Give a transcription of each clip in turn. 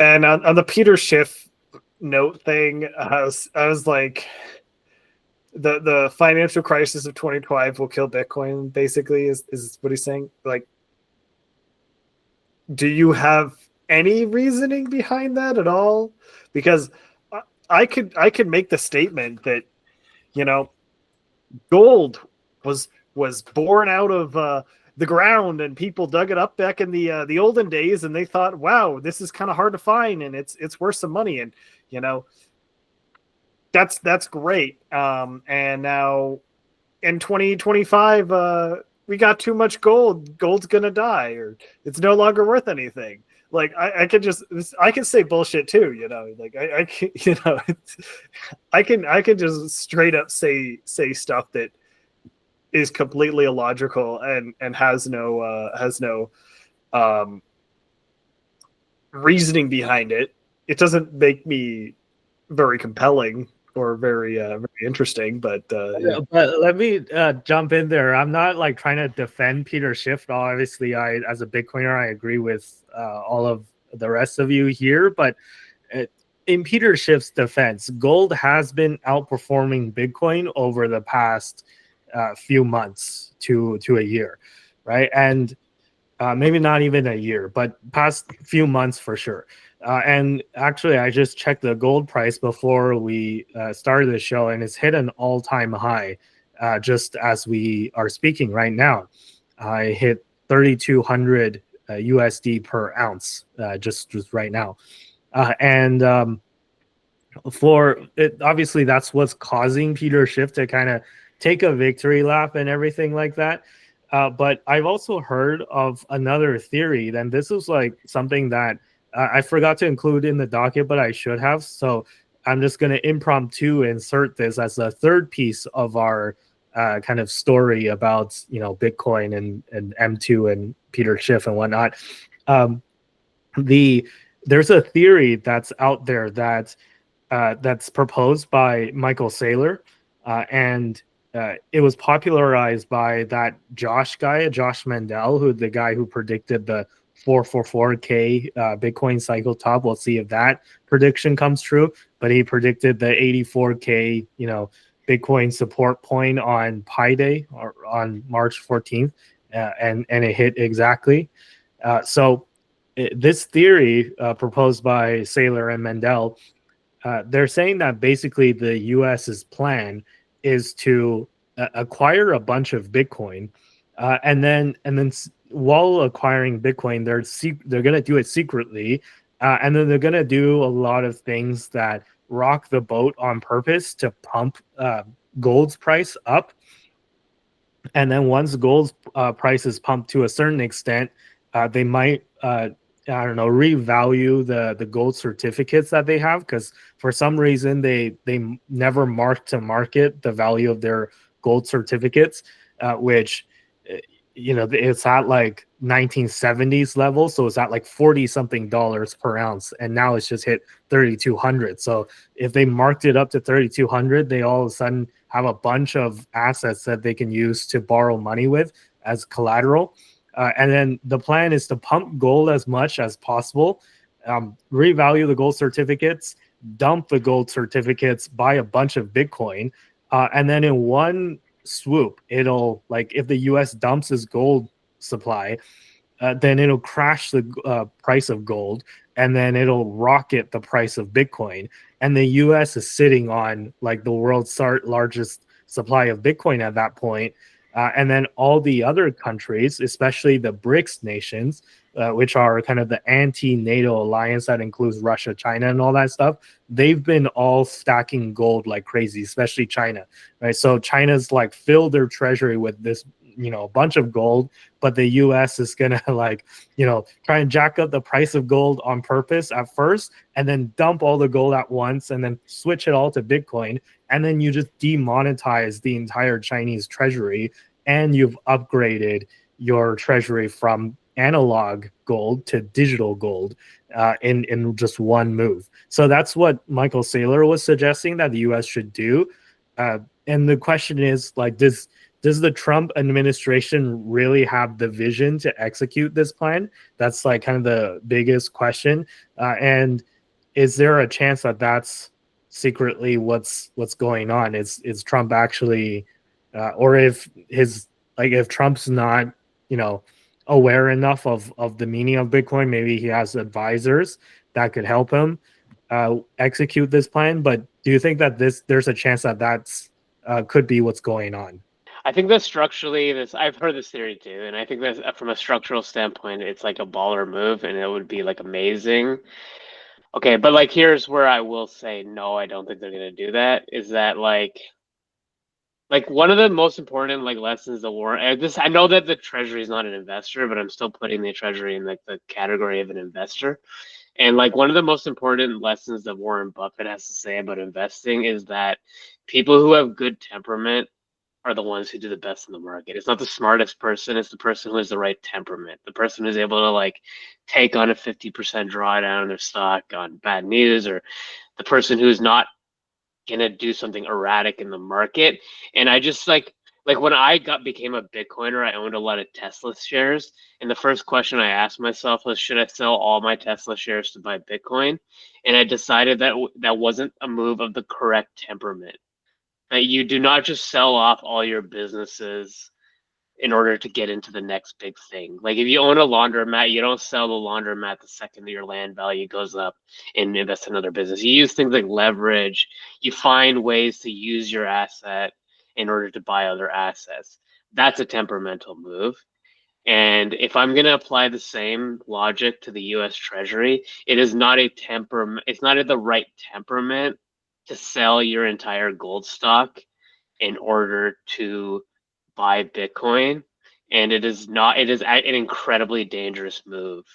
And on the Peter Schiff note thing, I was like, the financial crisis of 2025 will kill Bitcoin. Basically, is what he's saying. Like, do you have any reasoning behind that at all? Because I could make the statement that, you know, gold was born out of the ground, and people dug it up back in the olden days, and they thought, wow, this is kind of hard to find, and it's worth some money, and you know, that's great. And now in 2025, we got too much gold. Gold's gonna die, or it's no longer worth anything. Like I can say bullshit too, you know. Like I can, you know, I can just straight up say stuff that is completely illogical and has no um, reasoning behind it. It doesn't make me very compelling or very interesting, but yeah. But let me jump in there. I'm not like trying to defend Peter Schiff. Obviously, I, as a Bitcoiner, I agree with all of the rest of you here. But in Peter Schiff's defense, gold has been outperforming Bitcoin over the past few months to a year, right? And maybe not even a year, but past few months for sure. And actually, I just checked the gold price before we started the show, and it's hit an all-time high just as we are speaking right now. I hit 3,200 USD per ounce just right now. And for it, obviously, that's what's causing Peter Schiff to kind of take a victory lap and everything like that. But I've also heard of another theory. Then this was like something that I forgot to include in the docket, but I should have. So I'm just going to impromptu insert this as a third piece of our kind of story about, you know, Bitcoin and M2 and Peter Schiff and whatnot. There's a theory that's out there that that's proposed by Michael Saylor, and it was popularized by that Josh Mandel, who the guy who predicted the 444K Bitcoin cycle top. We'll see if that prediction comes true. But he predicted the 84K, you know, Bitcoin support point on Pi Day or on March 14th, and it hit exactly. So this theory proposed by Saylor and Mandel, they're saying that basically the U.S.'s plan is to acquire a bunch of Bitcoin, and then while acquiring Bitcoin, they're going to do it secretly, and then they're going to do a lot of things that rock the boat on purpose to pump gold's price up. And then once gold's price is pumped to a certain extent, they might I don't know, revalue the gold certificates that they have, because for some reason they never mark to market the value of their gold certificates, which you know, it's at like 1970s level, so it's at like 40 something dollars per ounce, and now it's just hit 3,200. So if they marked it up to 3,200, they all of a sudden have a bunch of assets that they can use to borrow money with as collateral. And then the plan is to pump gold as much as possible, revalue the gold certificates, dump the gold certificates, buy a bunch of Bitcoin, and then in one swoop, it'll, like, if the US dumps its gold supply, then it'll crash the price of gold, and then it'll rocket the price of Bitcoin. And the US is sitting on like the world's largest supply of Bitcoin at that point. And then all the other countries, especially the BRICS nations, which are kind of the anti-NATO alliance that includes Russia, China, and all that stuff, they've been all stacking gold like crazy, especially China, right? So China's like filled their treasury with this, you know, a bunch of gold, but the US is gonna like, you know, try and jack up the price of gold on purpose at first, and then dump all the gold at once, and then switch it all to Bitcoin, and then you just demonetize the entire Chinese treasury, and you've upgraded your treasury from analog gold to digital gold in just one move. So that's what Michael Saylor was suggesting that the US should do. And the question is, like, does does the Trump administration really have the vision to execute this plan? That's like kind of the biggest question. And is there a chance that that's secretly what's going on? Is Trump actually, or if Trump's not, you know, aware enough of the meaning of Bitcoin, maybe he has advisors that could help him execute this plan. But do you think that there's a chance that that's could be what's going on? I think that structurally, this I've heard this theory too, and I think that from a structural standpoint, it's like a baller move, and it would be like amazing. Okay, but like here's where I will say no, I don't think they're gonna do that. Is that like one of the most important like lessons the war this I know that the treasury is not an investor, but I'm still putting the treasury in like the category of an investor. And like one of the most important lessons that Warren Buffett has to say about investing is that people who have good temperament are the ones who do the best in the market. It's not the smartest person, it's the person who has the right temperament. The person who's able to like take on a 50% drawdown in their stock on bad news, or the person who's not gonna do something erratic in the market. And I just like when I got became a Bitcoiner, I owned a lot of Tesla shares. And the first question I asked myself was, should I sell all my Tesla shares to buy Bitcoin? And I decided that that wasn't a move of the correct temperament. That you do not just sell off all your businesses in order to get into the next big thing. Like if you own a laundromat, you don't sell the laundromat the second that your land value goes up and invest in another business. You use things like leverage. You find ways to use your asset in order to buy other assets. That's a temperamental move. And if I'm going to apply the same logic to the US Treasury, it is not a temperament, it's not the right temperament to sell your entire gold stock in order to buy Bitcoin. And it is not, it is an incredibly dangerous move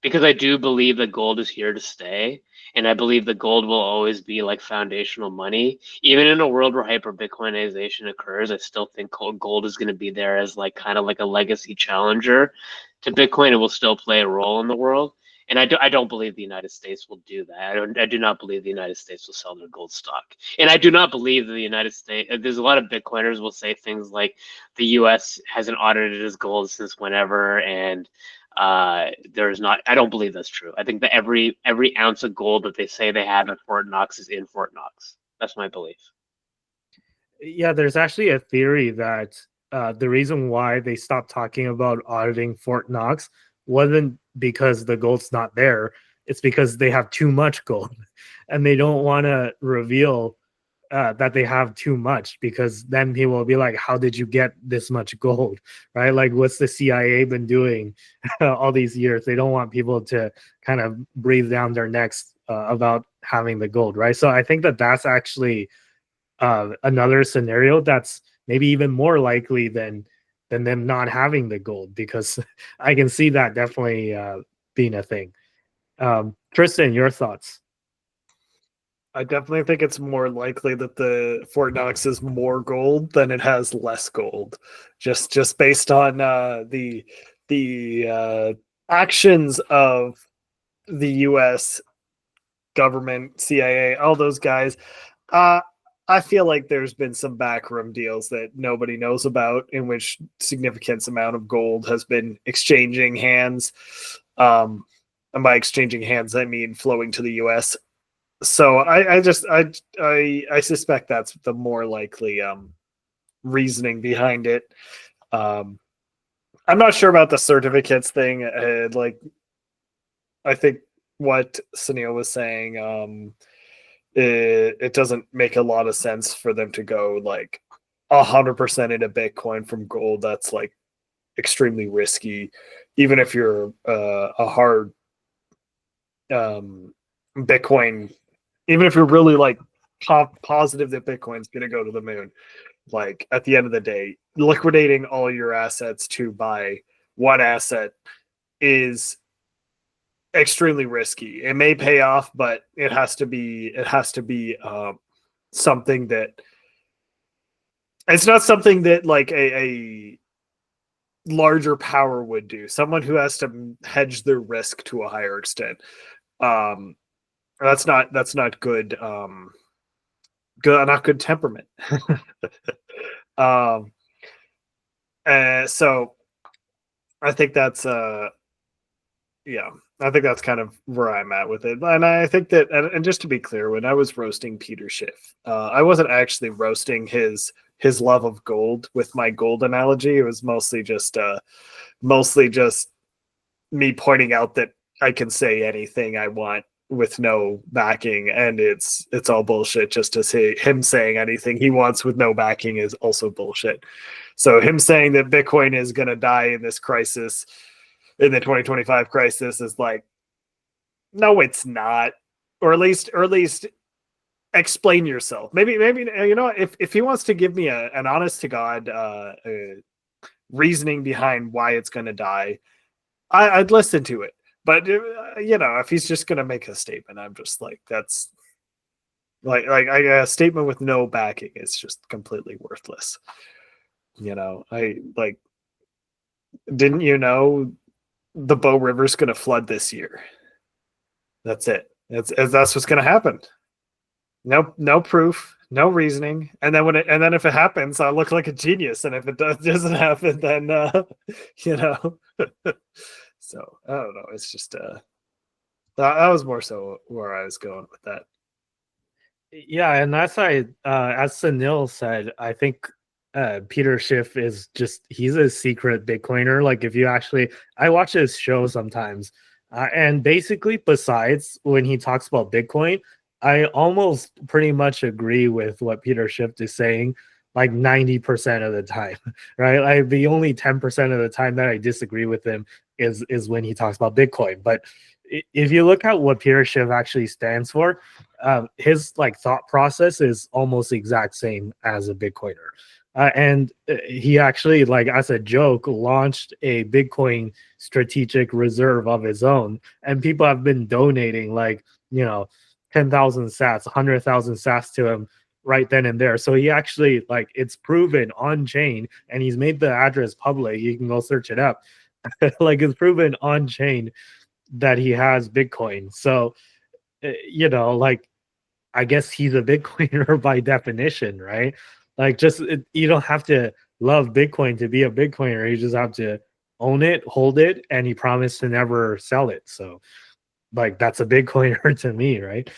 because I do believe that gold is here to stay. And I believe that gold will always be like foundational money. Even in a world where hyper Bitcoinization occurs, I still think gold is going to be there as like kind of like a legacy challenger to Bitcoin. It will still play a role in the world. And I don't believe the United States will do that. I do not believe the United States will sell their gold stock. And I do not believe that the United States, there's a lot of Bitcoiners will say things like the US hasn't audited its gold since whenever. And there's not, I don't believe that's true. I think that every ounce of gold that they say they have at Fort Knox is in Fort Knox. That's my belief. Yeah, there's actually a theory that the reason why they stopped talking about auditing Fort Knox wasn't because the gold's not there. It's because they have too much gold and they don't want to reveal that they have too much, because then people will be like, how did you get this much gold? Right? Like, what's the CIA been doing all these years? They don't want people to kind of breathe down their necks about having the gold, right? So I think that that's actually another scenario that's maybe even more likely than them not having the gold, because I can see that definitely being a thing. Tristan, your thoughts? I definitely think it's more likely that the Fort Knox is more gold than it has less gold, just based on the actions of the U.S. government, CIA, all those guys. Uh, I feel like there's been some backroom deals that nobody knows about, in which significant amount of gold has been exchanging hands. And by exchanging hands, I mean flowing to the U.S. So I suspect that's the more likely reasoning behind it. Um, I'm not sure about the certificates thing. Like, I think what Sunil was saying, it doesn't make a lot of sense for them to go like 100% into Bitcoin from gold. That's like extremely risky, even if you're a hard Bitcoin, even if you're really like positive that Bitcoin's going to go to the moon. Like, at the end of the day, liquidating all your assets to buy one asset is extremely risky. It may pay off, but it has to be something that it's not something that like a larger power would do. Someone who has to hedge their risk to a higher extent. Um, that's not good. Not good temperament. um, So I think that's yeah, I think that's kind of where I'm at with it. And I think that, and just to be clear, when I was roasting Peter Schiff, I wasn't actually roasting his love of gold with my gold analogy. It was mostly just me pointing out that I can say anything I want with no backing, and it's all bullshit. Just to say him saying anything he wants with no backing is also bullshit. So him saying that Bitcoin is going to die in this crisis, in the 2025 crisis, is like, no, it's not. Or at least explain yourself. Maybe you know, if he wants to give me an honest to God reasoning behind why it's going to die, I'd listen to it. But you know, if he's just going to make a statement, I'm just like, that's like a statement with no backing is just completely worthless. You know, I like, didn't you know the Bow River's going to flood this year? That's it. That's what's going to happen. No proof, no reasoning, and then if it happens, I look like a genius, and if it doesn't happen, then you know. So I don't know. It's just that was more so where I was going with that. Yeah, and that's why, as Sunil said, I think Peter Schiff is he's a secret Bitcoiner. Like, if you actually, I watch his show sometimes, and basically, besides when he talks about Bitcoin, I almost pretty much agree with what Peter Schiff is saying, like 90% of the time, right? Like, the only 10% of the time that I disagree with him is when he talks about Bitcoin. But if you look at what Peter Schiff actually stands for, his like thought process is almost the exact same as a Bitcoiner. And he actually, like as a joke, launched a Bitcoin strategic reserve of his own, and people have been donating, like, you know, 10,000 sats, 100,000 sats to him right then and there. So he actually, like, it's proven on chain, and he's made the address public. You can go search it up. Like, it's proven on chain that he has Bitcoin. So, you know, like, I guess he's a Bitcoiner by definition, right? Like, just you don't have to love Bitcoin to be a Bitcoiner. You just have to own it, hold it, and he promised to never sell it. So, like, that's a Bitcoiner to me, right?